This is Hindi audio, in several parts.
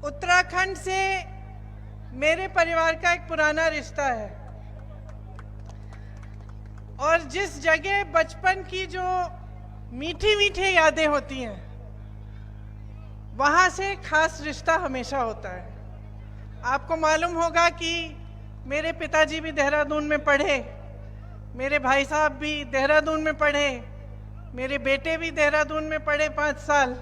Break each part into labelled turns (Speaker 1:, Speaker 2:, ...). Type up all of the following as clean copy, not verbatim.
Speaker 1: उत्तराखंड से मेरे परिवार का एक पुराना रिश्ता है और जिस जगह बचपन की जो मीठी मीठी यादें होती हैं वहाँ से खास रिश्ता हमेशा होता है। आपको मालूम होगा कि मेरे पिताजी भी देहरादून में पढ़े, मेरे भाई साहब भी देहरादून में पढ़े, मेरे बेटे भी देहरादून में पढ़े 5 साल,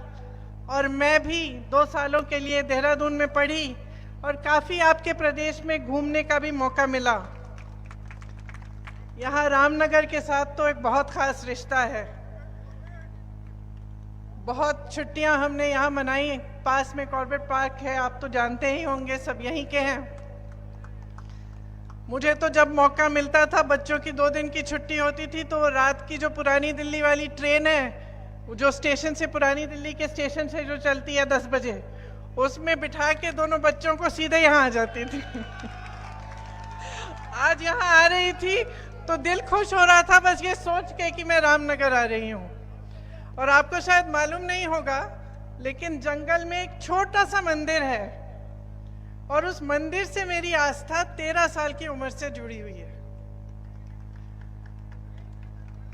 Speaker 1: और मैं भी 2 सालों के लिए देहरादून में पढ़ी और काफ़ी आपके प्रदेश में घूमने का भी मौका मिला। यहाँ रामनगर के साथ तो एक बहुत खास रिश्ता है। बहुत छुट्टियां हमने यहाँ मनाई। पास में कॉर्बेट पार्क है, आप तो जानते ही होंगे, सब यहीं के हैं। मुझे तो जब मौका मिलता था, बच्चों की 2 दिन की छुट्टी होती थी, तो रात की जो पुरानी दिल्ली वाली ट्रेन है, जो स्टेशन से, पुरानी दिल्ली के स्टेशन से जो चलती है 10 बजे, उसमें बिठा के दोनों बच्चों को सीधे यहाँ आ जाती थी। आज यहाँ आ रही थी तो दिल खुश हो रहा था बस ये सोच के कि मैं रामनगर आ रही हूँ। और आपको शायद मालूम नहीं होगा, लेकिन जंगल में एक छोटा सा मंदिर है और उस मंदिर से मेरी आस्था 13 साल की उम्र से जुड़ी हुई है।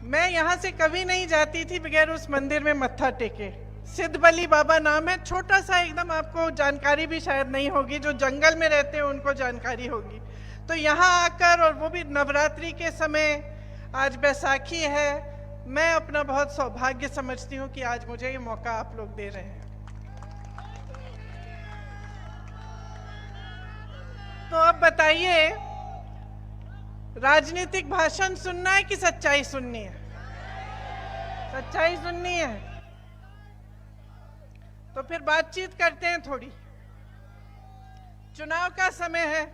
Speaker 1: मैं यहाँ से कभी नहीं जाती थी बगैर उस मंदिर में मत्था टेके। सिद्धबली बाबा नाम है, छोटा सा एकदम, आपको जानकारी भी शायद नहीं होगी, जो जंगल में रहते हैं उनको जानकारी होगी। तो यहाँ आकर, और वो भी नवरात्रि के समय, आज बैसाखी है, मैं अपना बहुत सौभाग्य समझती हूँ कि आज मुझे ये मौका आप लोग दे रहे हैं। तो अब बताइए, राजनीतिक भाषण सुनना है कि सच्चाई सुननी है? सच्चाई सुननी है तो फिर बातचीत करते हैं थोड़ी। चुनाव का समय है।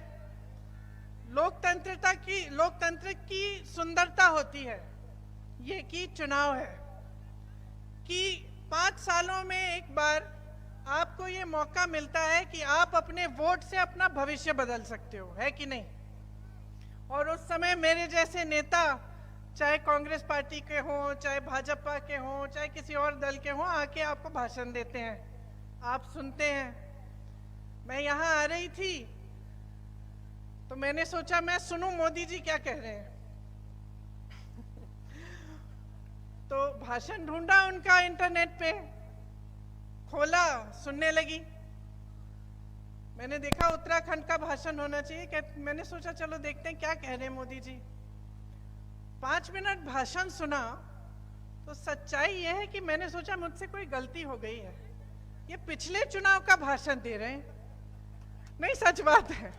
Speaker 1: लोकतंत्र की सुंदरता होती है ये कि चुनाव है, कि 5 सालों में एक बार आपको ये मौका मिलता है कि आप अपने वोट से अपना भविष्य बदल सकते हो, है कि नहीं? और उस समय मेरे जैसे नेता, चाहे कांग्रेस पार्टी के हों, चाहे भाजपा के हों, चाहे किसी और दल के हों, आके आपको भाषण देते हैं, आप सुनते हैं। मैं यहाँ आ रही थी तो मैंने सोचा मैं सुनूं मोदी जी क्या कह रहे हैं। तो भाषण ढूंढा उनका, इंटरनेट पे खोला, सुनने लगी। मैंने देखा उत्तराखंड का भाषण होना चाहिए, मैंने सोचा चलो देखते हैं क्या कह रहे हैं मोदी जी। 5 मिनट भाषण सुना तो सच्चाई यह है कि मैंने सोचा मुझसे कोई गलती हो गई है, ये पिछले चुनाव का भाषण दे रहे हैं। नहीं, सच बात है।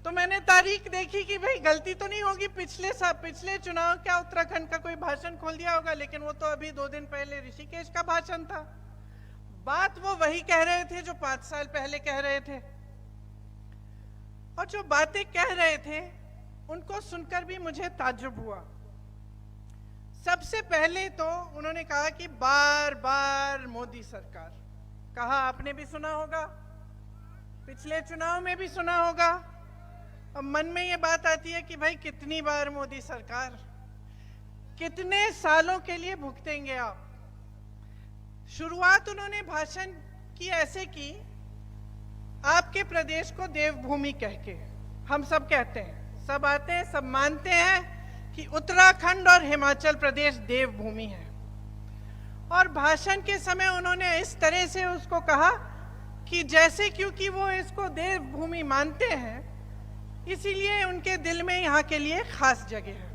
Speaker 1: तो मैंने तारीख देखी कि भाई गलती तो नहीं होगी, पिछले चुनाव का उत्तराखंड का कोई भाषण खोल दिया होगा, लेकिन वो तो अभी 2 दिन पहले ऋषिकेश का भाषण था। बात वो वही कह रहे थे जो 5 साल पहले कह रहे थे, और जो बातें कह रहे थे उनको सुनकर भी मुझे ताज्जुब हुआ। सबसे पहले तो उन्होंने कहा कि बार बार मोदी सरकार, कहा आपने भी सुना होगा, पिछले चुनाव में भी सुना होगा। अब मन में ये बात आती है कि भाई कितनी बार मोदी सरकार, कितने सालों के लिए भुगतेंगे आप? शुरुआत उन्होंने भाषण की ऐसे की, आपके प्रदेश को देवभूमि कह के। हम सब कहते हैं, सब आते हैं, सब मानते हैं कि उत्तराखंड और हिमाचल प्रदेश देवभूमि है। और भाषण के समय उन्होंने इस तरह से उसको कहा कि जैसे, क्योंकि वो इसको देवभूमि मानते हैं, इसीलिए उनके दिल में यहाँ के लिए खास जगह है।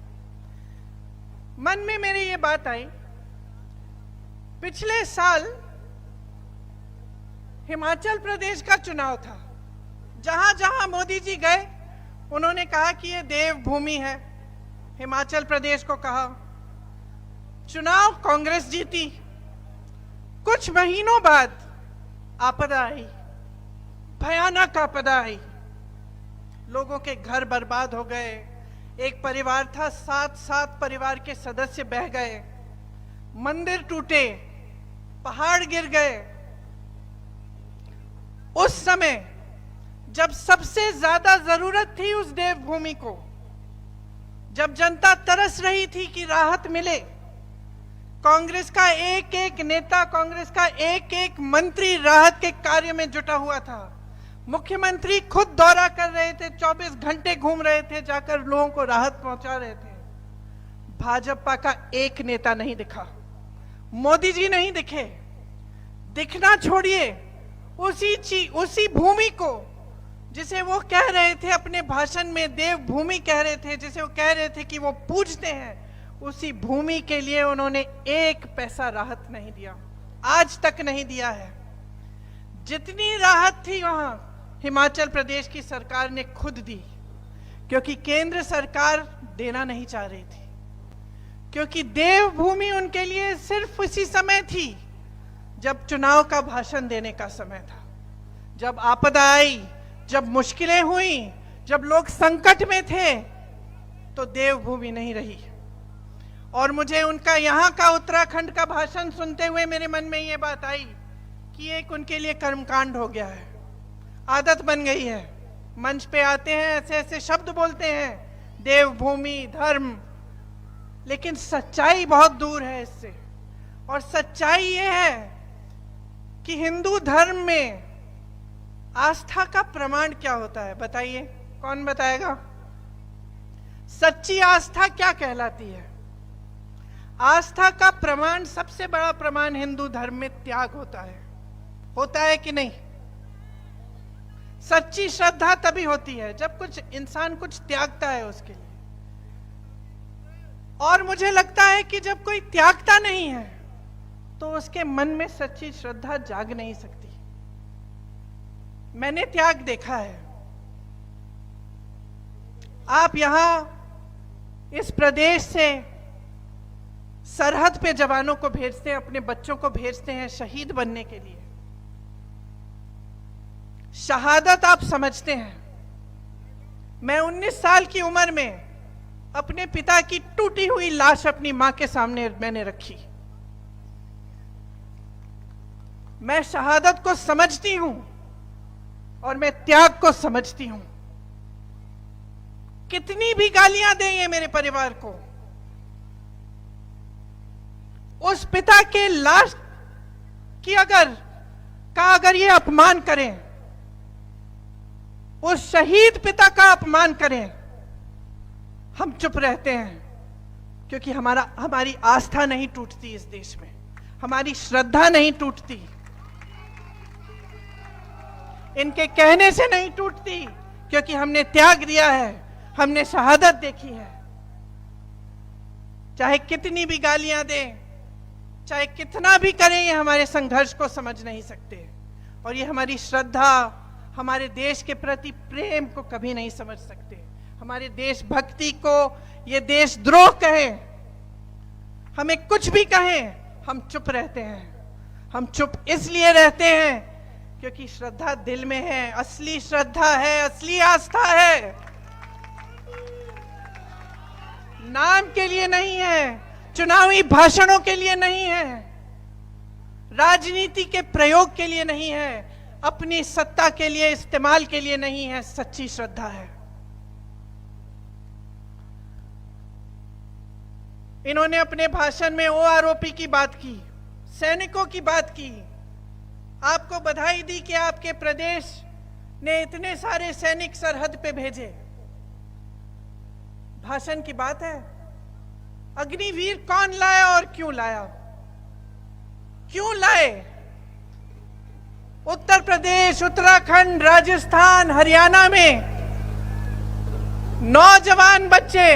Speaker 1: मन में मेरी ये बात आई, पिछले साल हिमाचल प्रदेश का चुनाव था, जहां जहां मोदी जी गए उन्होंने कहा कि ये देवभूमि है, हिमाचल प्रदेश को कहा। चुनाव कांग्रेस जीती। कुछ महीनों बाद आपदा आई, भयानक आपदा आई, लोगों के घर बर्बाद हो गए। एक परिवार था, 7 परिवार के सदस्य बह गए, मंदिर टूटे, पहाड़ गिर गए। उस समय जब सबसे ज्यादा जरूरत थी उस देवभूमि को, जब जनता तरस रही थी कि राहत मिले, कांग्रेस का एक एक नेता, कांग्रेस का एक एक मंत्री राहत के कार्य में जुटा हुआ था। मुख्यमंत्री खुद दौरा कर रहे थे, 24 घंटे घूम रहे थे, जाकर लोगों को राहत पहुंचा रहे थे। भाजपा का एक नेता नहीं दिखा, मोदी जी नहीं दिखे। दिखना छोड़िए, उसी भूमि को जिसे वो कह रहे थे अपने भाषण में देवभूमि कह रहे थे, जिसे वो कह रहे थे कि वो पूजते हैं, उसी भूमि के लिए उन्होंने एक पैसा राहत नहीं दिया, आज तक नहीं दिया है। जितनी राहत थी वहां हिमाचल प्रदेश की सरकार ने खुद दी, क्योंकि केंद्र सरकार देना नहीं चाह रही थी, क्योंकि देवभूमि उनके लिए सिर्फ उसी समय थी जब चुनाव का भाषण देने का समय था। जब आपदा आई, जब मुश्किलें हुई, जब लोग संकट में थे, तो देवभूमि नहीं रही। और मुझे उनका यहाँ का उत्तराखंड का भाषण सुनते हुए मेरे मन में ये बात आई कि एक उनके लिए कर्मकांड हो गया है, आदत बन गई है। मंच पे आते हैं, ऐसे ऐसे शब्द बोलते हैं, देवभूमि, धर्म, लेकिन सच्चाई बहुत दूर है इससे। और सच्चाई ये है कि हिंदू धर्म में आस्था का प्रमाण क्या होता है, बताइए, कौन बताएगा? सच्ची आस्था क्या कहलाती है? आस्था का प्रमाण, सबसे बड़ा प्रमाण हिंदू धर्म में त्याग होता है कि नहीं? सच्ची श्रद्धा तभी होती है जब कुछ इंसान कुछ त्यागता है उसके लिए। और मुझे लगता है कि जब कोई त्यागता नहीं है तो उसके मन में सच्ची श्रद्धा जाग नहीं सकती। मैंने त्याग देखा है। आप यहां इस प्रदेश से सरहद पे जवानों को भेजते हैं, अपने बच्चों को भेजते हैं शहीद बनने के लिए। शहादत आप समझते हैं। मैं 19 साल की उम्र में अपने पिता की टूटी हुई लाश अपनी मां के सामने मैंने रखी। मैं शहादत को समझती हूं और मैं त्याग को समझती हूं। कितनी भी गालियां दें ये मेरे परिवार को, उस पिता के लाश की अगर ये अपमान करें, उस शहीद पिता का अपमान करें, हम चुप रहते हैं, क्योंकि हमारी आस्था नहीं टूटती इस देश में, हमारी श्रद्धा नहीं टूटती, इनके कहने से नहीं टूटती, क्योंकि हमने त्याग दिया है, हमने शहादत देखी है। चाहे कितनी भी गालियां दें, चाहे कितना भी करें, ये हमारे संघर्ष को समझ नहीं सकते। और ये हमारी श्रद्धा, हमारे देश के प्रति प्रेम को कभी नहीं समझ सकते। हमारे देशभक्ति को ये देशद्रोह कहें, हमें कुछ भी कहें, हम चुप रहते हैं। हम चुप इसलिए रहते हैं क्योंकि श्रद्धा दिल में है, असली श्रद्धा है, असली आस्था है, नाम के लिए नहीं है, चुनावी भाषणों के लिए नहीं है, राजनीति के प्रयोग के लिए नहीं है, अपनी सत्ता के लिए इस्तेमाल के लिए नहीं है, सच्ची श्रद्धा है। इन्होंने अपने भाषण में ओआरओपी की बात की, सैनिकों की बात की, आपको बधाई दी कि आपके प्रदेश ने इतने सारे सैनिक सरहद पे भेजे। भाषण की बात है। अग्निवीर कौन लाया और क्यों लाया? क्यों लाए? उत्तर प्रदेश, उत्तराखंड, राजस्थान, हरियाणा में नौजवान बच्चे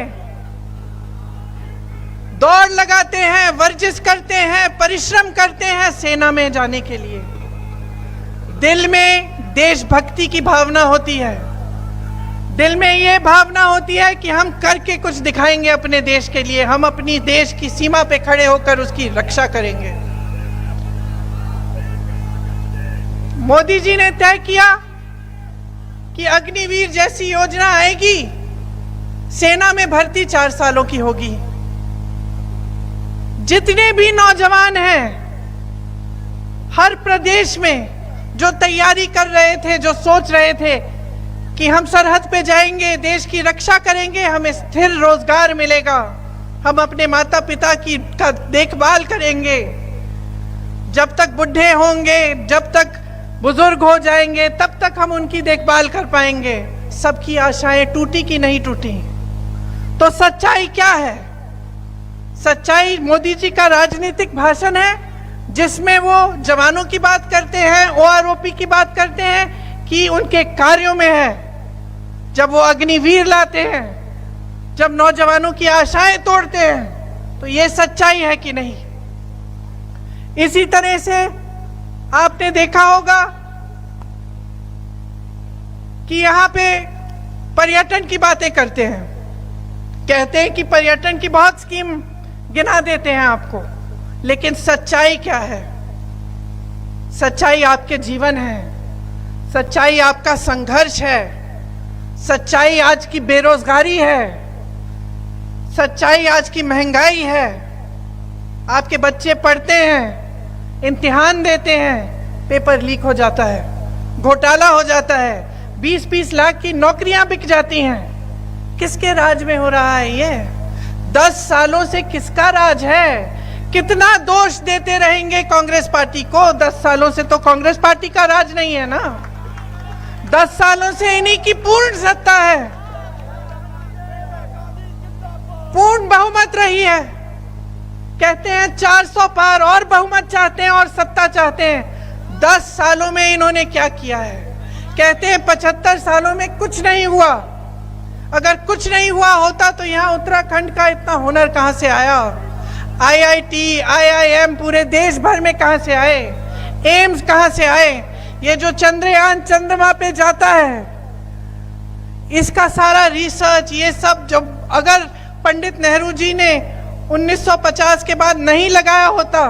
Speaker 1: दौड़ लगाते हैं, वर्जिश करते हैं, परिश्रम करते हैं सेना में जाने के लिए। दिल में देशभक्ति की भावना होती है, दिल में ये भावना होती है कि हम करके कुछ दिखाएंगे अपने देश के लिए, हम अपनी देश की सीमा पे खड़े होकर उसकी रक्षा करेंगे। मोदी जी ने तय किया कि अग्निवीर जैसी योजना आएगी, सेना में भर्ती 4 सालों की होगी। जितने भी नौजवान हैं हर प्रदेश में जो तैयारी कर रहे थे, जो सोच रहे थे कि हम सरहद पे जाएंगे, देश की रक्षा करेंगे, हमें स्थिर रोजगार मिलेगा, हम अपने माता पिता की का देखभाल करेंगे, जब तक बुढ़े होंगे, जब तक बुजुर्ग हो जाएंगे, तब तक हम उनकी देखभाल कर पाएंगे। सबकी आशाएं टूटी कि नहीं टूटी? तो सच्चाई क्या है? सच्चाई मोदी जी का राजनीतिक भाषण है, जिसमें वो जवानों की बात करते हैं, ओआरओपी की बात करते हैं, कि उनके कार्यों में है। जब वो अग्निवीर लाते हैं, जब नौजवानों की आशाएं तोड़ते हैं, तो ये सच्चाई है कि नहीं? इसी तरह से आपने देखा होगा कि यहाँ पे पर्यटन की बातें करते हैं, कहते हैं कि पर्यटन की बहुत स्कीम गिना देते हैं आपको, लेकिन सच्चाई क्या है? सच्चाई आपके जीवन है, सच्चाई आपका संघर्ष है, सच्चाई आज की बेरोजगारी है, सच्चाई आज की महंगाई है। आपके बच्चे पढ़ते हैं, इम्तिहान देते हैं, पेपर लीक हो जाता है, घोटाला हो जाता है, 20-20 लाख की नौकरियां बिक जाती हैं। किसके राज में हो रहा है ये? 10 सालों से किसका राज है? कितना दोष देते रहेंगे कांग्रेस पार्टी को? 10 सालों से तो कांग्रेस पार्टी का राज नहीं है ना, 10 सालों से इन्हीं की पूर्ण सत्ता है, पूर्ण बहुमत रही है। कहते हैं 400 पार और बहुमत चाहते हैं और सत्ता चाहते हैं। 10 सालों में इन्होंने क्या किया है? कहते हैं 75 सालों में कुछ नहीं हुआ। अगर कुछ नहीं हुआ होता तो यहाँ उत्तराखंड का इतना हुनर कहाँ से आया? आईआईटी, आईआईएम पूरे देश भर में कहाँ से आए? एम्स कहाँ से आए? ये जो चंद्रयान चंद्रमा पे जाता है, इसका सारा रिसर्च, ये सब जो अगर पंडित नेहरू जी ने 1950 के बाद नहीं लगाया होता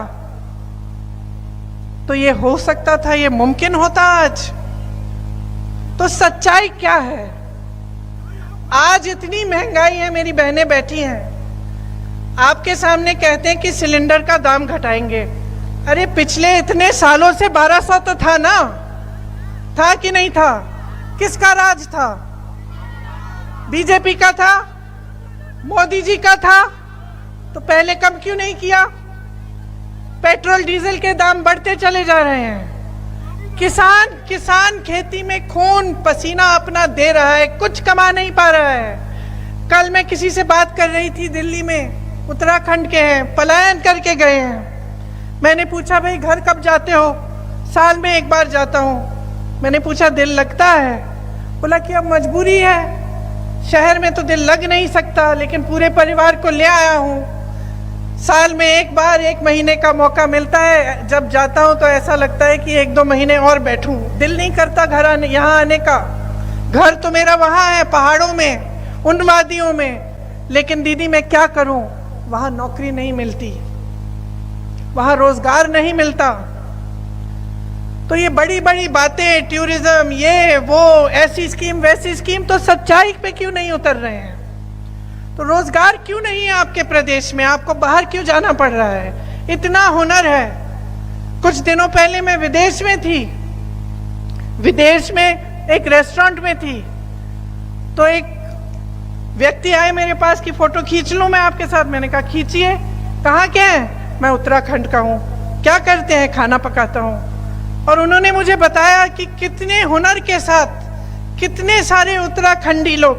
Speaker 1: तो ये हो सकता था, ये मुमकिन होता आज। तो सच्चाई क्या है? आज इतनी महंगाई है, मेरी बहनें बैठी हैं, आपके सामने कहते हैं कि सिलेंडर का दाम घटाएंगे। अरे पिछले इतने सालों से 1200 तो था ना, था कि नहीं था? किसका राज था? बीजेपी का था? मोदी जी का था? तो पहले कम क्यों नहीं किया? पेट्रोल डीजल के दाम बढ़ते चले जा रहे हैं। किसान खेती में खून पसीना अपना दे रहा है, कुछ कमा नहीं पा रहा है। कल मैं किसी से बात कर रही थी, दिल्ली में, उत्तराखंड के हैं, पलायन करके गए हैं। मैंने पूछा भाई घर कब जाते हो? साल में एक बार जाता हूँ। मैंने पूछा दिल लगता है? बोला कि अब मजबूरी है, शहर में तो दिल लग नहीं सकता, लेकिन पूरे परिवार को ले आया हूँ। साल में एक बार 1 महीने का मौका मिलता है, जब जाता हूँ तो ऐसा लगता है कि 1-2 महीने और बैठूं। दिल नहीं करता घर आने, यहाँ आने का। घर तो मेरा वहाँ है, पहाड़ों में, उन वादियों में, लेकिन दीदी मैं क्या करूँ? वहाँ नौकरी नहीं मिलती, वहाँ रोजगार नहीं मिलता। तो ये बड़ी बड़ी बातें, टूरिज्म, ये वो, ऐसी स्कीम वैसी स्कीम, तो सच्चाई पे क्यों नहीं उतर रहे हैं? तो रोजगार क्यों नहीं है आपके प्रदेश में? आपको बाहर क्यों जाना पड़ रहा है? इतना हुनर है। कुछ दिनों पहले मैं विदेश में थी, विदेश में एक रेस्टोरेंट में थी, तो एक व्यक्ति आए मेरे पास कि फोटो खींच लूं मैं आपके साथ। मैंने कहा खींचिए। कहाँ के हैं? मैं उत्तराखंड का हूँ। क्या करते हैं? खाना पकाता हूँ। और उन्होंने मुझे बताया कि कितने हुनर के साथ कितने सारे उत्तराखंडी लोग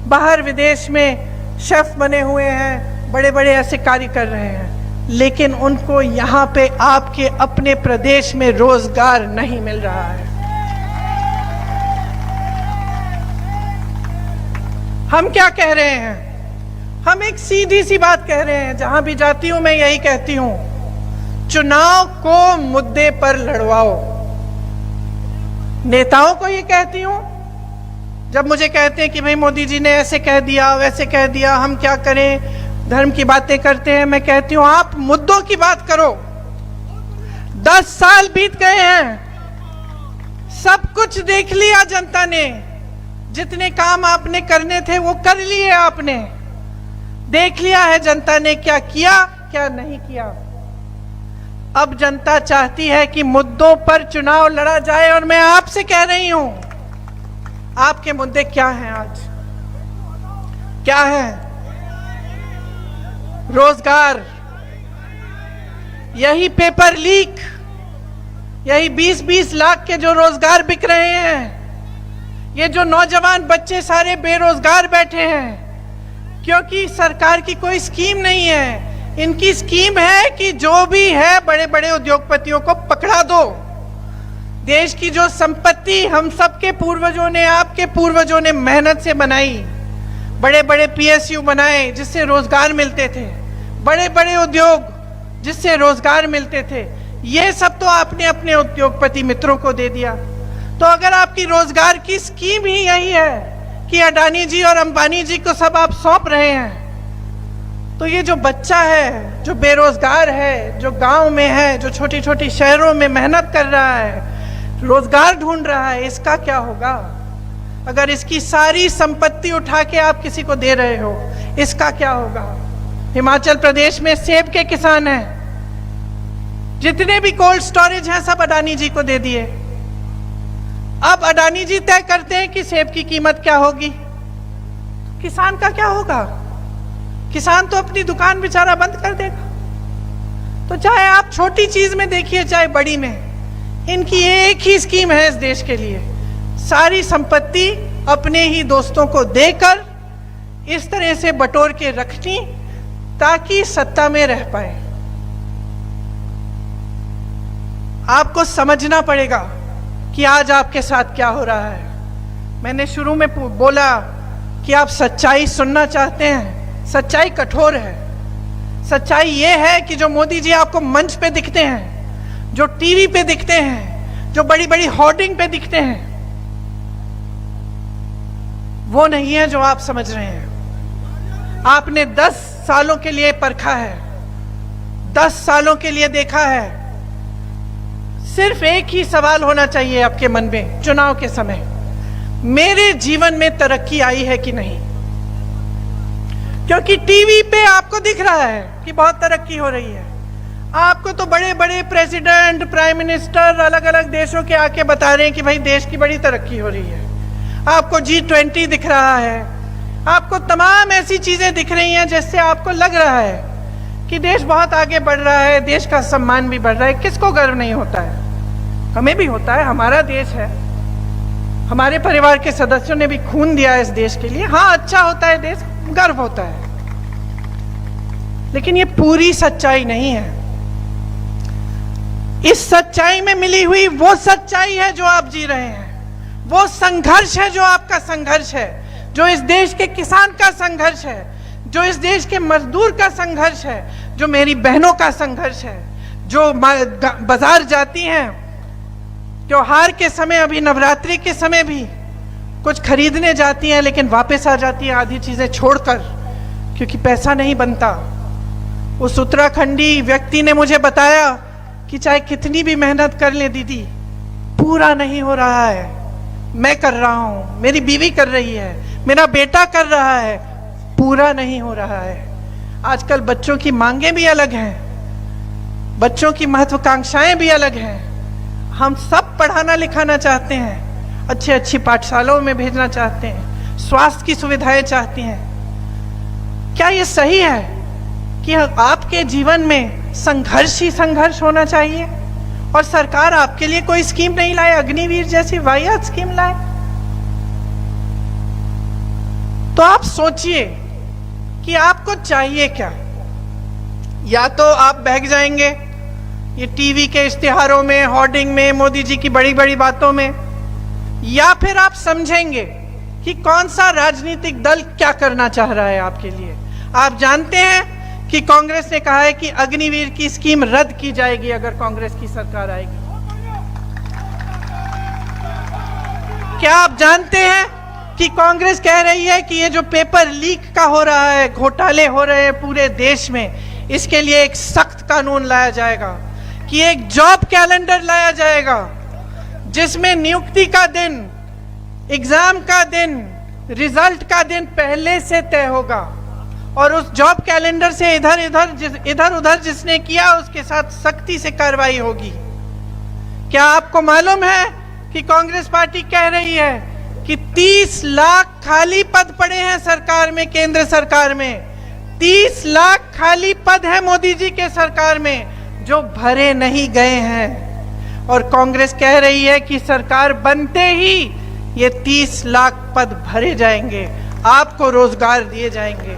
Speaker 1: बाहर विदेश में शेफ बने हुए हैं, बड़े बड़े ऐसे कार्य कर रहे हैं, लेकिन उनको यहाँ पे आपके अपने प्रदेश में रोजगार नहीं मिल रहा है। हम क्या कह रहे हैं? हम एक सीधी सी बात कह रहे हैं, जहां भी जाती हूं मैं यही कहती हूं, चुनाव को मुद्दे पर लड़वाओ। नेताओं को ये कहती हूं, जब मुझे कहते हैं कि भाई मोदी जी ने ऐसे कह दिया, वैसे कह दिया, हम क्या करें, धर्म की बातें करते हैं, मैं कहती हूं आप मुद्दों की बात करो। 10 साल बीत गए हैं, सब कुछ देख लिया जनता ने, जितने काम आपने करने थे वो कर लिए आपने, देख लिया है जनता ने क्या किया क्या नहीं किया। अब जनता चाहती है कि मुद्दों पर चुनाव लड़ा जाए, और मैं आपसे कह रही हूं, आपके मुद्दे क्या हैं आज? क्या है? रोजगार, यही पेपर लीक, यही 20-20 लाख के जो रोजगार बिक रहे हैं, ये जो नौजवान बच्चे सारे बेरोजगार बैठे हैं, क्योंकि सरकार की कोई स्कीम नहीं है। इनकी स्कीम है कि जो भी है बड़े बड़े उद्योगपतियों को पकड़ा दो। देश की जो संपत्ति हम सबके पूर्वजों ने, आपके पूर्वजों ने मेहनत से बनाई, बड़े बड़े पीएसयू बनाए जिससे रोजगार मिलते थे, बड़े बड़े उद्योग जिससे रोजगार मिलते थे, ये सब तो आपने अपने उद्योगपति मित्रों को दे दिया। तो अगर आपकी रोजगार की स्कीम ही यही है कि अडानी जी और अंबानी जी को सब आप सौंप रहे हैं, तो ये जो बच्चा है, जो बेरोजगार है, जो गांव में है, जो छोटी छोटी शहरों में मेहनत कर रहा है, रोजगार ढूंढ रहा है, इसका क्या होगा? अगर इसकी सारी संपत्ति उठा के आप किसी को दे रहे हो, इसका क्या होगा? हिमाचल प्रदेश में सेब के किसान हैं, जितने भी कोल्ड स्टोरेज हैं सब अडानी जी को दे दिए। अब अडानी जी तय करते हैं कि सेब की कीमत क्या होगी, किसान का क्या होगा? किसान तो अपनी दुकान बेचारा बंद कर देगा। तो चाहे आप छोटी चीज में देखिए चाहे बड़ी में, इनकी एक ही स्कीम है इस देश के लिए, सारी संपत्ति अपने ही दोस्तों को देकर इस तरह से बटोर के रखनी ताकि सत्ता में रह पाए। आपको समझना पड़ेगा कि आज आपके साथ क्या हो रहा है। मैंने शुरू में बोला कि आप सच्चाई सुनना चाहते हैं, सच्चाई कठोर है। सच्चाई ये है कि जो मोदी जी आपको मंच पे दिखते हैं, जो टीवी पे दिखते हैं, जो बड़ी बड़ी होर्डिंग पे दिखते हैं, वो नहीं है जो आप समझ रहे हैं। आपने 10 सालों के लिए परखा है, 10 सालों के लिए देखा है। सिर्फ एक ही सवाल होना चाहिए आपके मन में चुनाव के समय, मेरे जीवन में तरक्की आई है कि नहीं? क्योंकि टीवी पे आपको दिख रहा है कि बहुत तरक्की हो रही है। आपको तो बड़े बड़े प्रेसिडेंट, प्राइम मिनिस्टर अलग अलग देशों के आके बता रहे हैं कि भाई देश की बड़ी तरक्की हो रही है। आपको G20 दिख रहा है, आपको तमाम ऐसी चीजें दिख रही हैं जिससे आपको लग रहा है कि देश बहुत आगे बढ़ रहा है, देश का सम्मान भी बढ़ रहा है। किसको गर्व नहीं होता है? हमें भी होता है, हमारा देश है, हमारे परिवार के सदस्यों ने भी खून दिया है इस देश के लिए। हाँ, अच्छा होता है देश, गर्व होता है, लेकिन ये पूरी सच्चाई नहीं है। इस सच्चाई में मिली हुई वो सच्चाई है जो आप जी रहे हैं, वो संघर्ष है जो आपका संघर्ष है, जो इस देश के किसान का संघर्ष है, जो इस देश के मजदूर का संघर्ष है, जो मेरी बहनों का संघर्ष है, जो बाजार जाती हैं त्योहार के समय, अभी नवरात्रि के समय भी कुछ खरीदने जाती हैं लेकिन वापस आ जाती हैं आधी चीजें छोड़कर, क्योंकि पैसा नहीं बनता। उस उत्तराखंडी व्यक्ति ने मुझे बताया कि चाहे कितनी भी मेहनत कर ले दीदी, पूरा नहीं हो रहा है। मैं कर रहा हूं, मेरी बीवी कर रही है, मेरा बेटा कर रहा है, पूरा नहीं हो रहा है। आजकल बच्चों की मांगे भी अलग हैं, बच्चों की महत्वाकांक्षाएं भी अलग हैं। हम सब पढ़ाना लिखाना चाहते हैं, अच्छी अच्छी पाठशालाओं में भेजना चाहते हैं, स्वास्थ्य की सुविधाएं चाहते हैं। क्या ये सही है कि आपके जीवन में संघर्ष ही संघर्ष होना चाहिए और सरकार आपके लिए कोई स्कीम नहीं लाए, अग्निवीर जैसी वाहियात स्कीम लाए? तो आप सोचिए कि आपको चाहिए क्या। या तो आप बहक जाएंगे ये टीवी के इश्तिहारों में, होर्डिंग में, मोदी जी की बड़ी बड़ी बातों में, या फिर आप समझेंगे कि कौन सा राजनीतिक दल क्या करना चाह रहा है आपके लिए। आप जानते हैं कि कांग्रेस ने कहा है कि अग्निवीर की स्कीम रद्द की जाएगी अगर कांग्रेस की सरकार आएगी। क्या आप जानते हैं कि कांग्रेस कह रही है कि ये जो पेपर लीक का हो रहा है, घोटाले हो रहे हैं पूरे देश में, इसके लिए एक सख्त कानून लाया जाएगा, कि एक जॉब कैलेंडर लाया जाएगा जिसमें नियुक्ति का दिन, एग्जाम का दिन, रिजल्ट का दिन पहले से तय होगा और उस जॉब कैलेंडर से इधर उधर जिसने किया उसके साथ सख्ती से कार्रवाई होगी। क्या आपको मालूम है कि कांग्रेस पार्टी कह रही है कि 30 लाख खाली पद पड़े हैं सरकार में, केंद्र सरकार में, 30 लाख खाली पद है मोदी जी के सरकार में जो भरे नहीं गए हैं, और कांग्रेस कह रही है कि सरकार बनते ही ये 30 लाख पद भरे जाएंगे, आपको रोजगार दिए जाएंगे।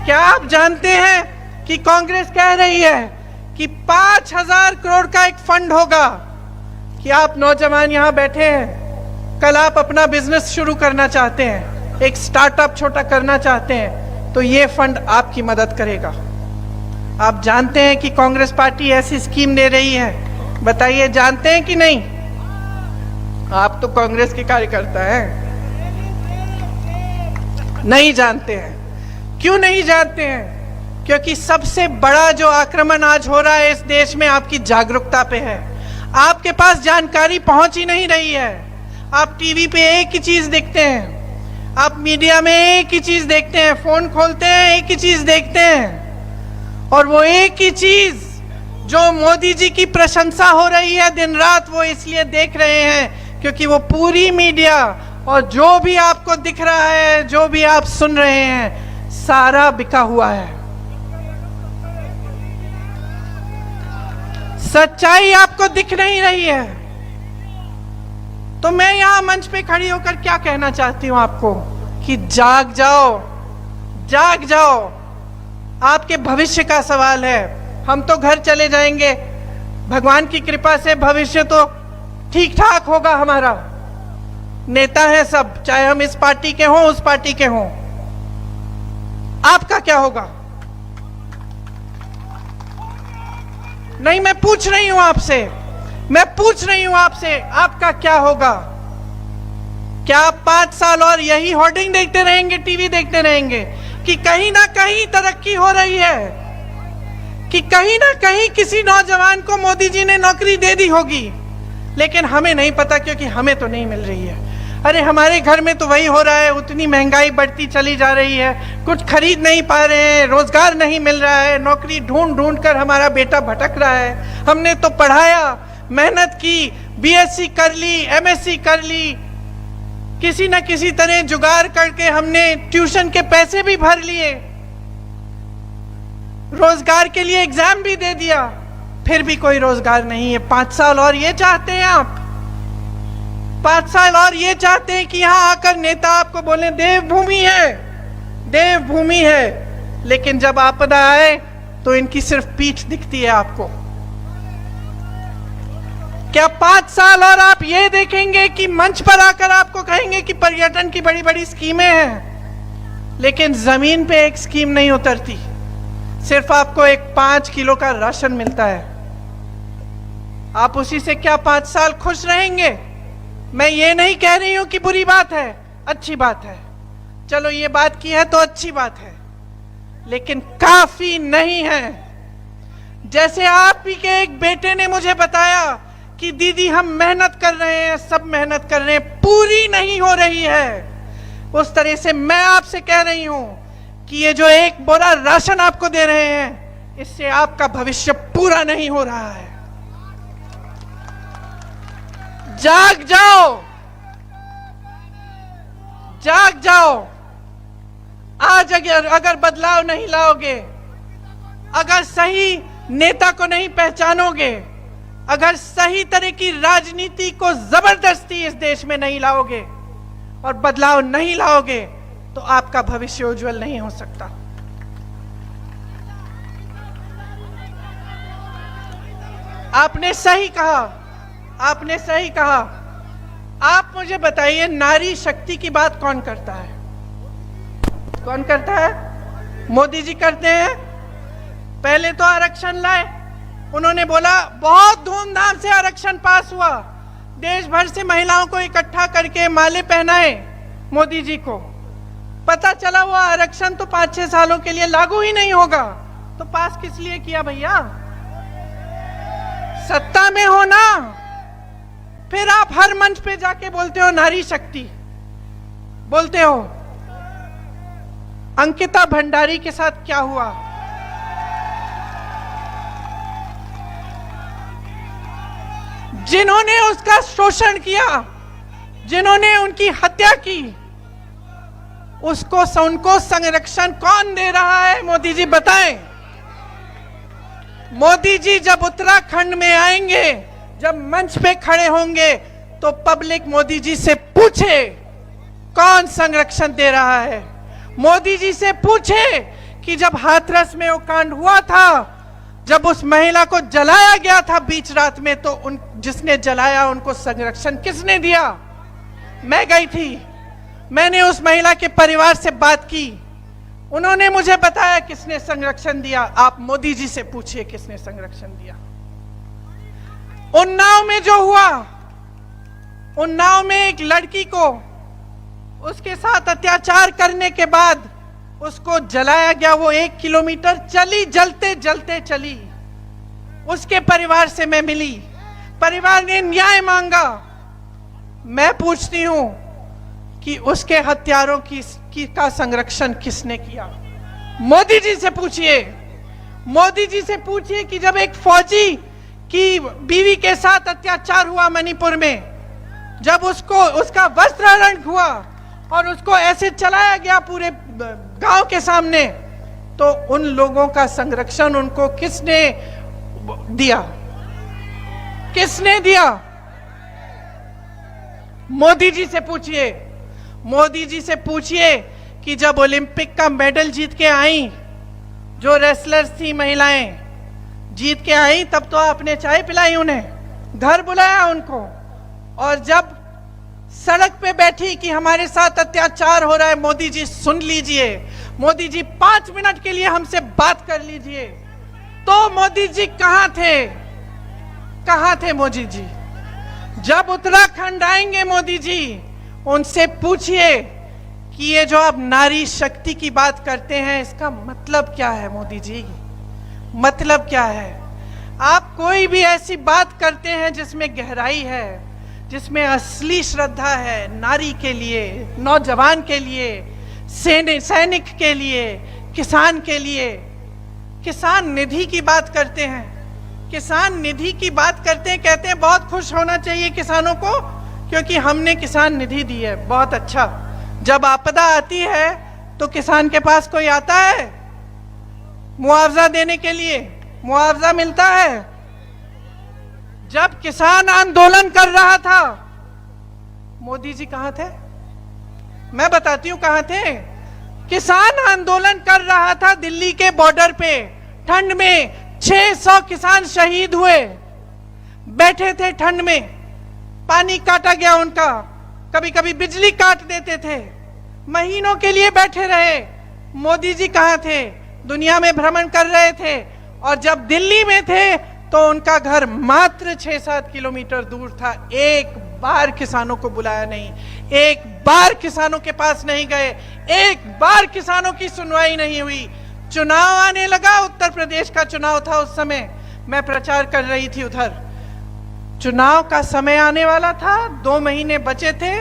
Speaker 1: क्या आप जानते हैं कि कांग्रेस कह रही है कि 5,000 करोड़ का एक फंड होगा कि आप नौजवान यहां बैठे हैं, कल आप अपना बिजनेस शुरू करना चाहते हैं, एक स्टार्टअप छोटा करना चाहते हैं, तो ये फंड आपकी मदद करेगा। आप जानते हैं कि कांग्रेस पार्टी ऐसी स्कीम दे रही है, बताइए जानते हैं कि नहीं? आप तो कांग्रेस के कार्यकर्ता हैं, नहीं जानते हैं। क्यों नहीं जानते हैं? क्योंकि सबसे बड़ा जो आक्रमण आज हो रहा है इस देश में आपकी जागरूकता पे है। आपके पास जानकारी पहुंच ही नहीं रही है। आप टीवी पे एक ही चीज देखते हैं, आप मीडिया में एक ही चीज देखते हैं, फोन खोलते हैं एक ही चीज देखते हैं, और वो एक ही चीज जो मोदी जी की प्रशंसा हो रही है दिन रात, वो इसलिए देख रहे हैं क्योंकि वो पूरी मीडिया और जो भी आपको दिख रहा है, जो भी आप सुन रहे हैं, सारा बिका हुआ है। सच्चाई आपको दिख नहीं रही है। तो मैं यहां मंच पे खड़ी होकर क्या कहना चाहती हूं आपको कि जाग जाओ, जाग जाओ। आपके भविष्य का सवाल है। हम तो घर चले जाएंगे, भगवान की कृपा से भविष्य तो ठीक ठाक होगा हमारा। नेता है सब, चाहे हम इस पार्टी के हों उस पार्टी के हों। आपका क्या होगा? नहीं, मैं पूछ रही हूं आपसे, मैं पूछ रही हूं आपसे, आपका क्या होगा? क्या आप 5 साल और यही होर्डिंग देखते रहेंगे, टीवी देखते रहेंगे कि कहीं ना कहीं तरक्की हो रही है, कि कहीं ना कहीं किसी नौजवान को मोदी जी ने नौकरी दे दी होगी, लेकिन हमें नहीं पता क्योंकि हमें तो नहीं मिल रही है। अरे हमारे घर में तो वही हो रहा है, उतनी महंगाई बढ़ती चली जा रही है, कुछ खरीद नहीं पा रहे हैं, रोजगार नहीं मिल रहा है, नौकरी ढूंढ ढूंढ कर हमारा बेटा भटक रहा है। हमने तो पढ़ाया, मेहनत की, बीएससी कर ली, एमएससी कर ली, किसी न किसी तरह जुगाड़ करके हमने ट्यूशन के पैसे भी भर लिए, रोजगार के लिए एग्जाम भी दे दिया, फिर भी कोई रोजगार नहीं है। 5 साल और ये चाहते हैं आप? 5 साल और ये चाहते हैं कि यहां आकर नेता आपको बोले देवभूमि है, देवभूमि है, लेकिन जब आपदा आए तो इनकी सिर्फ पीठ दिखती है आपको। क्या 5 साल और आप ये देखेंगे कि मंच पर आकर आपको कहेंगे कि पर्यटन की बड़ी बड़ी स्कीमें हैं, लेकिन जमीन पे एक स्कीम नहीं उतरती, सिर्फ आपको एक 5 किलो का राशन मिलता है। आप उसी से क्या 5 साल खुश रहेंगे? मैं ये नहीं कह रही हूं कि बुरी बात है, अच्छी बात है, चलो ये बात की है तो अच्छी बात है, लेकिन काफी नहीं है। जैसे आप ही के एक बेटे ने मुझे बताया कि दीदी हम मेहनत कर रहे हैं, सब मेहनत कर रहे हैं, पूरी नहीं हो रही है, उस तरह से मैं आपसे कह रही हूं कि ये जो एक बोरा राशन आपको दे रहे हैं, इससे आपका भविष्य पूरा नहीं हो रहा है। जाग जाओ, जाग जाओ। आज अगर बदलाव नहीं लाओगे, अगर सही नेता को नहीं पहचानोगे, अगर सही तरह की राजनीति को जबरदस्ती इस देश में नहीं लाओगे और बदलाव नहीं लाओगे, तो आपका भविष्य उज्जवल नहीं हो सकता। आपने सही कहा, आपने सही कहा। आप मुझे बताइए, नारी शक्ति की बात कौन करता है? कौन करता है? मोदी जी करते हैं। पहले तो आरक्षण लाए, उन्होंने बोला बहुत धूमधाम से आरक्षण पास हुआ, देश भर से महिलाओं को इकट्ठा करके माले पहनाए मोदी जी को। पता चला वो आरक्षण तो 5-6 सालों के लिए लागू ही नहीं होगा, तो पास किस लिए किया भैया? सत्ता में हो ना, फिर आप हर मंच पे जाके बोलते हो नारी शक्ति, बोलते हो। अंकिता भंडारी के साथ क्या हुआ? जिन्होंने उसका शोषण किया, जिन्होंने उनकी हत्या की, उनको संरक्षण कौन दे रहा है? मोदी जी बताएं। मोदी जी जब उत्तराखंड में आएंगे, जब मंच पे खड़े होंगे, तो पब्लिक मोदी जी से पूछे कौन संरक्षण दे रहा है। मोदी जी से पूछे कि जब हाथरस में वो कांड हुआ था, जब उस महिला को जलाया गया था बीच रात में, तो जिसने जलाया उनको संरक्षण किसने दिया? मैं गई थी, मैंने उस महिला के परिवार से बात की, उन्होंने मुझे बताया किसने संरक्षण दिया। आप मोदी जी से पूछिए किसने संरक्षण दिया। उन्नाव में जो हुआ, उन्नाव में एक लड़की को उसके साथ अत्याचार करने के बाद उसको जलाया गया, वो 1 किलोमीटर चली, जलते जलते चली। उसके परिवार से मैं मिली, परिवार ने न्याय मांगा। मैं पूछती हूं कि उसके हत्यारों का संरक्षण किसने किया? मोदी जी से पूछिए। मोदी जी से पूछिए कि जब एक फौजी की बीवी के साथ अत्याचार हुआ मणिपुर में, जब उसका वस्त्रहरण हुआ और उसको ऐसे चलाया गया पूरे गांव के सामने, तो उन लोगों का संरक्षण उनको किसने दिया? किसने दिया? मोदी जी से पूछिए। मोदी जी से पूछिए कि जब ओलंपिक का मेडल जीत के आई, जो रेसलर्स थी महिलाएं जीत के आई, तब तो आपने चाय पिलाई उन्हें, घर बुलाया उनको, और जब सड़क पे बैठी कि हमारे साथ अत्याचार हो रहा है, मोदी जी सुन लीजिए, मोदी जी 5 मिनट के लिए हमसे बात कर लीजिए, तो मोदी जी कहां थे? कहां थे मोदी जी? जब उत्तराखंड आएंगे मोदी जी, उनसे पूछिए कि ये जो आप नारी शक्ति की बात करते हैं, इसका मतलब क्या है? मोदी जी, मतलब क्या है? आप कोई भी ऐसी बात करते हैं जिसमें गहराई है, जिसमें असली श्रद्धा है नारी के लिए, नौजवान के लिए, सैनिक के लिए, किसान के लिए। किसान निधि की बात करते हैं, किसान निधि की बात करते हैं, कहते हैं बहुत खुश होना चाहिए किसानों को क्योंकि हमने किसान निधि दी है। बहुत अच्छा। जब आपदा आती है तो किसान के पास कोई आता है मुआवजा देने के लिए? मुआवजा मिलता है? जब किसान आंदोलन कर रहा था, मोदी जी कहां थे? मैं बताती हूं कहां थे। किसान आंदोलन कर रहा था दिल्ली के बॉर्डर पे, ठंड में 600 किसान शहीद हुए, बैठे थे ठंड में, पानी काटा गया उनका, कभी कभी बिजली काट देते थे, महीनों के लिए बैठे रहे। मोदी जी कहां थे? दुनिया में भ्रमण कर रहे थे, और जब दिल्ली में थे तो उनका घर मात्र 6-7 किलोमीटर दूर था। एक बार किसानों को बुलाया नहीं, एक बार किसानों के पास नहीं गए, एक बार किसानों की सुनवाई नहीं हुई। चुनाव आने लगा, उत्तर प्रदेश का चुनाव था उस समय, मैं प्रचार कर रही थी उधर। चुनाव का समय आने वाला था, 2 महीने बचे थे,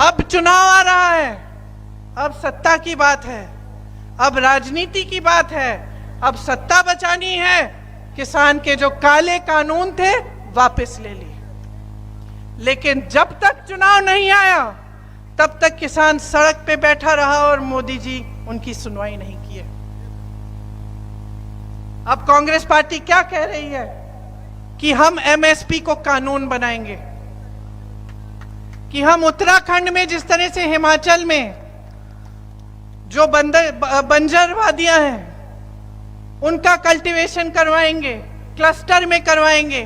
Speaker 1: अब चुनाव आ रहा है, अब सत्ता की बात है, अब राजनीति की बात है, अब सत्ता बचानी है। किसान के जो काले कानून थे वापस ले लिए, लेकिन जब तक चुनाव नहीं आया तब तक किसान सड़क पे बैठा रहा और मोदी जी उनकी सुनवाई नहीं किए। अब कांग्रेस पार्टी क्या कह रही है कि हम एमएसपी को कानून बनाएंगे, कि हम उत्तराखंड में जिस तरह से हिमाचल में जो बंजर वादियां हैं उनका कल्टीवेशन करवाएंगे, क्लस्टर में करवाएंगे,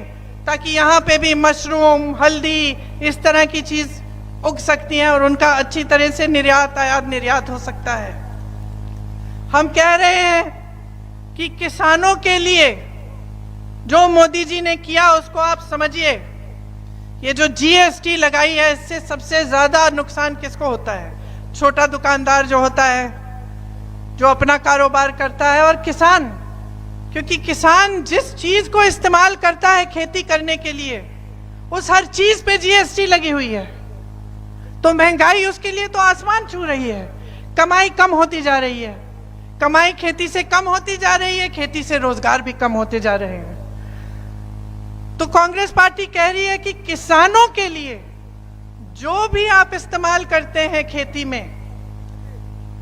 Speaker 1: ताकि यहाँ पे भी मशरूम, हल्दी, इस तरह की चीज उग सकती हैं और उनका अच्छी तरह से निर्यात, आयात निर्यात हो सकता है। हम कह रहे हैं कि किसानों के लिए जो मोदी जी ने किया उसको आप समझिए। ये जो जीएसटी लगाई है, इससे सबसे ज्यादा नुकसान किसको होता है? छोटा दुकानदार जो होता है, जो अपना कारोबार करता है, और किसान। क्योंकि किसान जिस चीज को इस्तेमाल करता है खेती करने के लिए, उस हर चीज पे जीएसटी लगी हुई है, तो महंगाई उसके लिए तो आसमान छू रही है। कमाई कम होती जा रही है, कमाई खेती से कम होती जा रही है, खेती से रोजगार भी कम होते जा रहे हैं। तो कांग्रेस पार्टी कह रही है कि किसानों के लिए जो भी आप इस्तेमाल करते हैं खेती में,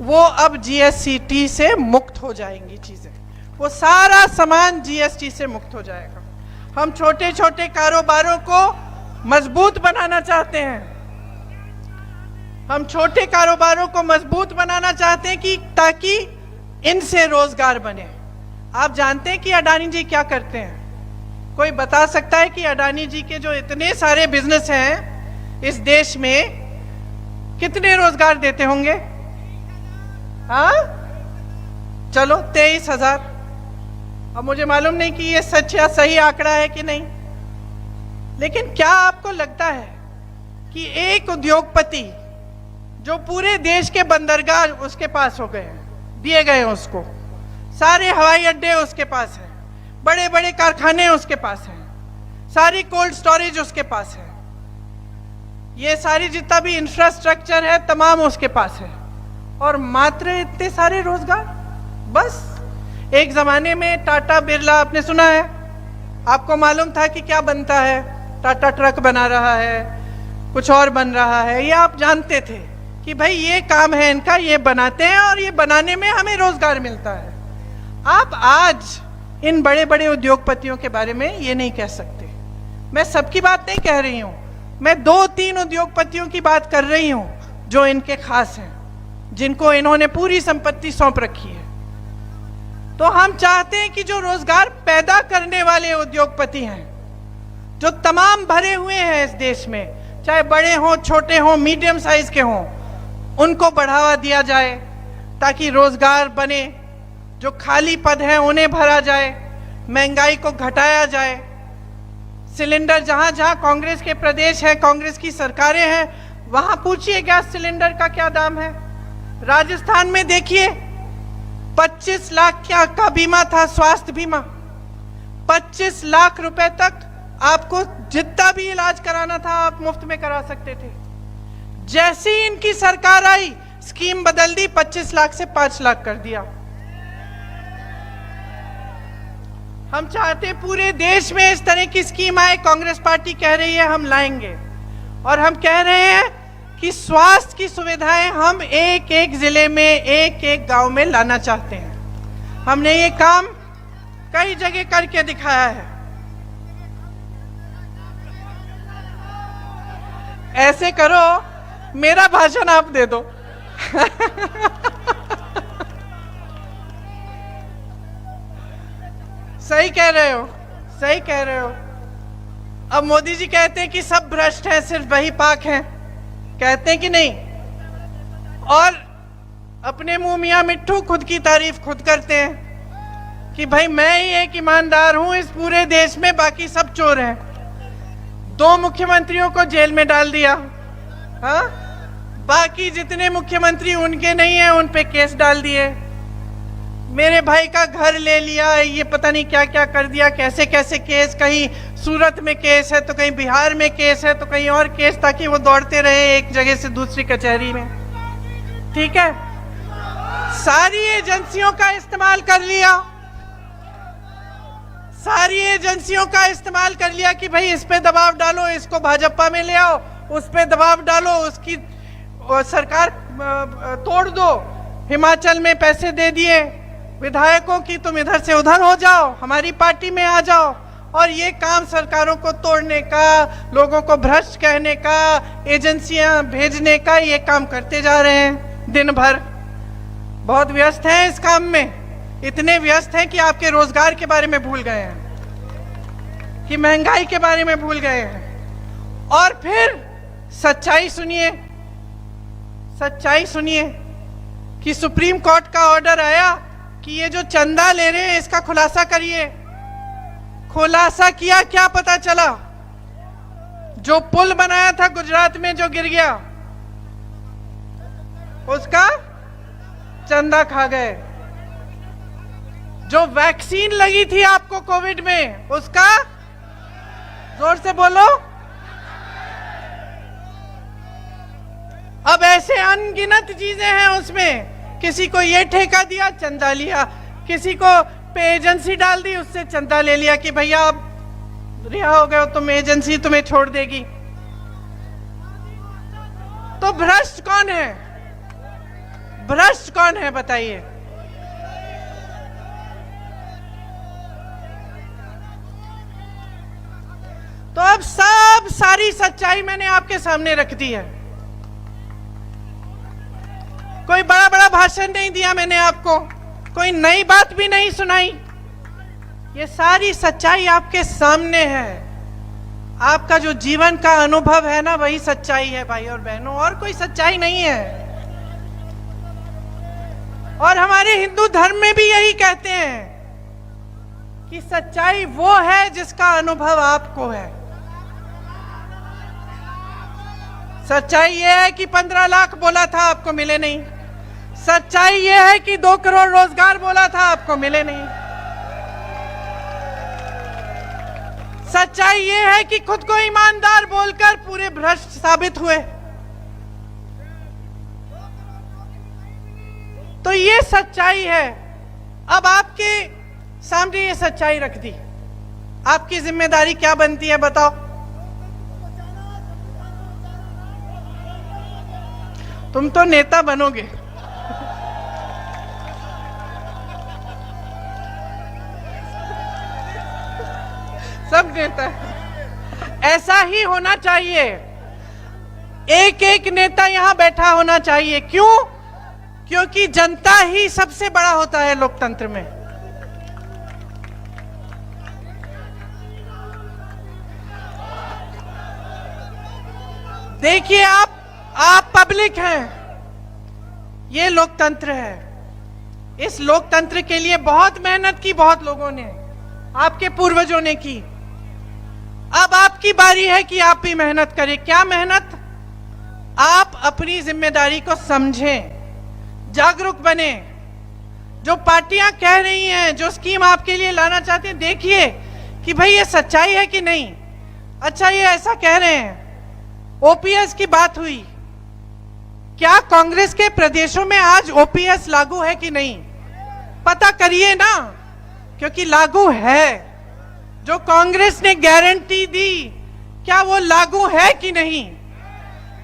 Speaker 1: वो अब जीएसटी से मुक्त हो जाएंगी चीजें, वो सारा सामान जीएसटी से मुक्त हो जाएगा। हम छोटे छोटे कारोबारों को मजबूत बनाना चाहते हैं, हम छोटे कारोबारों को मजबूत बनाना चाहते हैं कि ताकि इनसे रोजगार बने। आप जानते हैं कि अडानी जी क्या करते हैं? कोई बता सकता है कि अडानी जी के जो इतने सारे बिजनेस हैं इस देश में कितने रोजगार देते होंगे? हाँ, चलो 23,000। अब मुझे मालूम नहीं कि ये सच या सही आंकड़ा है कि नहीं, लेकिन क्या आपको लगता है कि एक उद्योगपति जो पूरे देश के बंदरगाह उसके पास हो गए हैं, दिए गए हैं उसको, सारे हवाई अड्डे उसके पास है, बड़े बड़े कारखाने उसके पास हैं, सारी कोल्ड स्टोरेज उसके पास है, ये सारी जितना भी इंफ्रास्ट्रक्चर है तमाम उसके पास है, और मात्र इतने सारे रोजगार? बस एक जमाने में टाटा बिरला आपने सुना है, आपको मालूम था कि क्या बनता है? टाटा ट्रक बना रहा है, कुछ और बन रहा है, ये आप जानते थे कि भाई ये काम है इनका, ये बनाते हैं और ये बनाने में हमें रोजगार मिलता है। आप आज इन बड़े बड़े उद्योगपतियों के बारे में ये नहीं कह सकते। मैं सबकी बात नहीं कह रही हूं, मैं 2-3 उद्योगपतियों की बात कर रही हूं जो इनके खास हैं, जिनको इन्होंने पूरी संपत्ति सौंप रखी है। तो हम चाहते हैं कि जो रोजगार पैदा करने वाले उद्योगपति हैं, जो तमाम भरे हुए हैं इस देश में, चाहे बड़े हों, छोटे हों, मीडियम साइज के हों, उनको बढ़ावा दिया जाए ताकि रोजगार बने, जो खाली पद हैं उन्हें भरा जाए, महंगाई को घटाया जाए। सिलेंडर जहां जहां कांग्रेस के प्रदेश है, कांग्रेस की सरकारें हैं, वहां पूछिए गैस सिलेंडर का क्या दाम है। राजस्थान में देखिए 25 लाख का बीमा था, स्वास्थ्य बीमा। 25 लाख रुपए तक आपको जितना भी इलाज कराना था आप मुफ्त में करा सकते थे। जैसे ही इनकी सरकार आई, स्कीम बदल दी, 25 लाख से 5 लाख कर दिया। हम चाहते पूरे देश में इस तरह की स्कीम आए। कांग्रेस पार्टी कह रही है हम लाएंगे, और हम कह रहे हैं कि स्वास्थ्य की सुविधाएं हम एक एक जिले में, एक एक गांव में लाना चाहते हैं। हमने ये काम कई जगह करके दिखाया है। ऐसे करो, मेरा भाषण आप दे दो। सही कह रहे हो, सही कह रहे हो। अब मोदी जी कहते हैं कि सब भ्रष्ट हैं, सिर्फ वही पाक हैं, कहते हैं कि नहीं? और अपने मुंह मियां मिट्ठू खुद की तारीफ खुद करते हैं कि भाई मैं ही एक ईमानदार हूं इस पूरे देश में, बाकी सब चोर हैं। 2 मुख्यमंत्रियों को जेल में डाल दिया, हाँ? बाकी जितने मुख्यमंत्री उनके नहीं है उन पे केस डाल दिए। मेरे भाई का घर ले लिया, ये पता नहीं क्या क्या कर दिया, कैसे कैसे केस, कहीं सूरत में केस है तो कहीं बिहार में केस है तो कहीं और केस, ताकि वो दौड़ते रहे एक जगह से दूसरी कचहरी में। ठीक है, सारी एजेंसियों का इस्तेमाल कर लिया, सारी एजेंसियों का इस्तेमाल कर लिया कि भाई इस पे दबाव डालो, इसको भाजपा में ले आओ, उस पे दबाव डालो, उसकी सरकार तोड़ दो। हिमाचल में पैसे दे दिए विधायकों की, तुम इधर से उधर हो जाओ, हमारी पार्टी में आ जाओ। और ये काम सरकारों को तोड़ने का, लोगों को भ्रष्ट कहने का, एजेंसियां भेजने का, ये काम करते जा रहे हैं दिन भर। बहुत व्यस्त हैं इस काम में, इतने व्यस्त हैं कि आपके रोजगार के बारे में भूल गए हैं, कि महंगाई के बारे में भूल गए हैं। और फिर सच्चाई सुनिए, सच्चाई सुनिए कि सुप्रीम कोर्ट का ऑर्डर आया कि ये जो चंदा ले रहे हैं इसका खुलासा करिए। खुलासा किया, क्या पता चला? जो पुल बनाया था गुजरात में जो गिर गया, उसका चंदा खा गए। जो वैक्सीन लगी थी आपको कोविड में, उसका, जोर से बोलो, अब ऐसे अनगिनत चीजें हैं उसमें। किसी को ये ठेका दिया, चंदा लिया, किसी को पे एजेंसी डाल दी, उससे चंदा ले लिया कि भैया आप रिहा हो गए हो, तुम एजेंसी तुम्हें छोड़ देगी। तो भ्रष्ट कौन है? भ्रष्ट कौन है बताइए? तो अब सारी सच्चाई मैंने आपके सामने रख दी है। कोई बड़ा बड़ा भाषण नहीं दिया मैंने आपको, कोई नई बात भी नहीं सुनाई। ये सारी सच्चाई आपके सामने है। आपका जो जीवन का अनुभव है ना, वही सच्चाई है भाई और बहनों, और कोई सच्चाई नहीं है। और हमारे हिंदू धर्म में भी यही कहते हैं कि सच्चाई वो है जिसका अनुभव आपको है। सच्चाई ये है कि 15 लाख बोला था, आपको मिले नहीं। सच्चाई ये है कि 2 करोड़ रोजगार बोला था, आपको मिले नहीं। सच्चाई ये है कि खुद को ईमानदार बोलकर पूरे भ्रष्ट साबित हुए। तो ये सच्चाई है। अब आपके सामने ये सच्चाई रख दी, आपकी जिम्मेदारी क्या बनती है बताओ? तुम तो नेता बनोगे। सब नेता, ऐसा ही होना चाहिए। एक एक नेता यहां बैठा होना चाहिए। क्यों? क्योंकि जनता ही सबसे बड़ा होता है लोकतंत्र में। देखिए, आप पब्लिक हैं, ये लोकतंत्र है। इस लोकतंत्र के लिए बहुत मेहनत की बहुत लोगों ने, आपके पूर्वजों ने की। अब आपकी बारी है कि आप भी मेहनत करें। क्या मेहनत? आप अपनी जिम्मेदारी को समझें, जागरूक बने। जो पार्टियां कह रही हैं, जो स्कीम आपके लिए लाना चाहती हैं, देखिए कि भाई ये सच्चाई है कि नहीं। अच्छा, ये ऐसा कह रहे हैं, ओपीएस की बात हुई, क्या कांग्रेस के प्रदेशों में आज ओपीएस लागू है कि नहीं? पता करिए ना, क्योंकि लागू है। जो कांग्रेस ने गारंटी दी, क्या वो लागू है कि नहीं?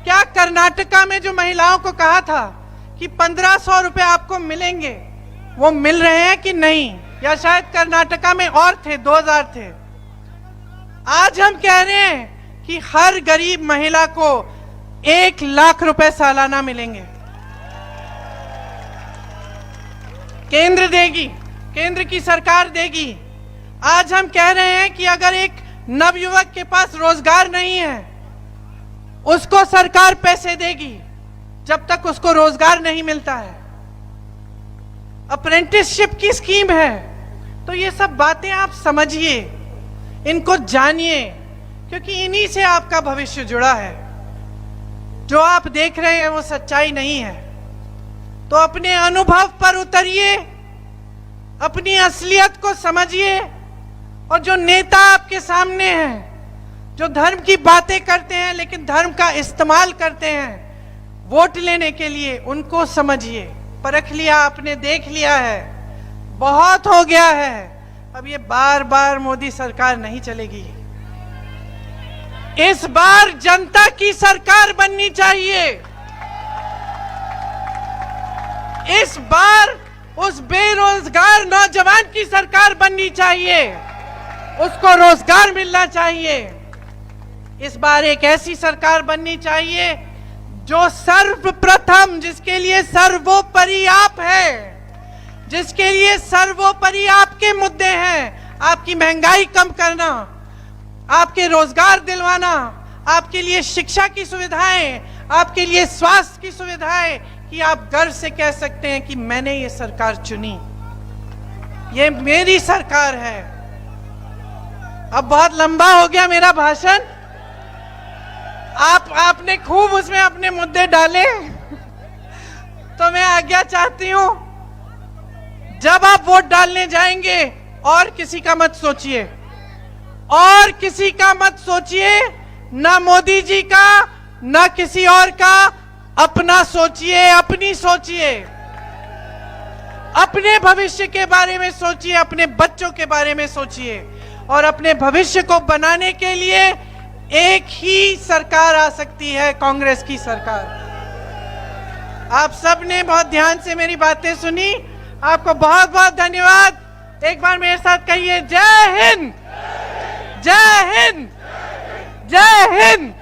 Speaker 1: क्या कर्नाटका में जो महिलाओं को कहा था कि 1500 रुपए आपको मिलेंगे, वो मिल रहे हैं कि नहीं? या शायद कर्नाटका में और थे, 2000 थे। आज हम कह रहे हैं कि हर गरीब महिला को 1 लाख रुपए सालाना मिलेंगे। केंद्र देगी, केंद्र की सरकार देगी। आज हम कह रहे हैं कि अगर एक नवयुवक के पास रोजगार नहीं है, उसको सरकार पैसे देगी जब तक उसको रोजगार नहीं मिलता है। अप्रेंटिसशिप की स्कीम है। तो ये सब बातें आप समझिए, इनको जानिए, क्योंकि इन्हीं से आपका भविष्य जुड़ा है। जो आप देख रहे हैं वो सच्चाई नहीं है। तो अपने अनुभव पर उतरिए, अपनी असलियत को समझिए। और जो नेता आपके सामने हैं, जो धर्म की बातें करते हैं लेकिन धर्म का इस्तेमाल करते हैं वोट लेने के लिए, उनको समझिए। परख लिया आपने, देख लिया है, बहुत हो गया है। अब ये बार बार मोदी सरकार नहीं चलेगी। इस बार जनता की सरकार बननी चाहिए। इस बार उस बेरोजगार नौजवान की सरकार बननी चाहिए, उसको रोजगार मिलना चाहिए। इस बार एक ऐसी सरकार बननी चाहिए जो सर्वप्रथम, जिसके लिए सर्वोपरि आप है, जिसके लिए सर्वोपरि आपके मुद्दे हैं। आपकी महंगाई कम करना, आपके रोजगार दिलवाना, आपके लिए शिक्षा की सुविधाएं, आपके लिए स्वास्थ्य की सुविधाएं, कि आप गर्व से कह सकते हैं कि मैंने ये सरकार चुनी, ये मेरी सरकार है। अब बहुत लंबा हो गया मेरा भाषण, आपने खूब उसमें अपने मुद्दे डाले, तो मैं आज्ञा चाहती हूं, जब आप वोट डालने जाएंगे और किसी का मत सोचिए, और किसी का मत सोचिए, ना मोदी जी का ना किसी और का, अपना सोचिए, अपनी सोचिए, अपने भविष्य के बारे में सोचिए, अपने बच्चों के बारे में सोचिए। और अपने भविष्य को बनाने के लिए एक ही सरकार आ सकती है, कांग्रेस की सरकार। आप सब ने बहुत ध्यान से मेरी बातें सुनी। आपको बहुत बहुत धन्यवाद। एक बार मेरे साथ कहिए, जय हिंद, जय हिंद, जय हिंद।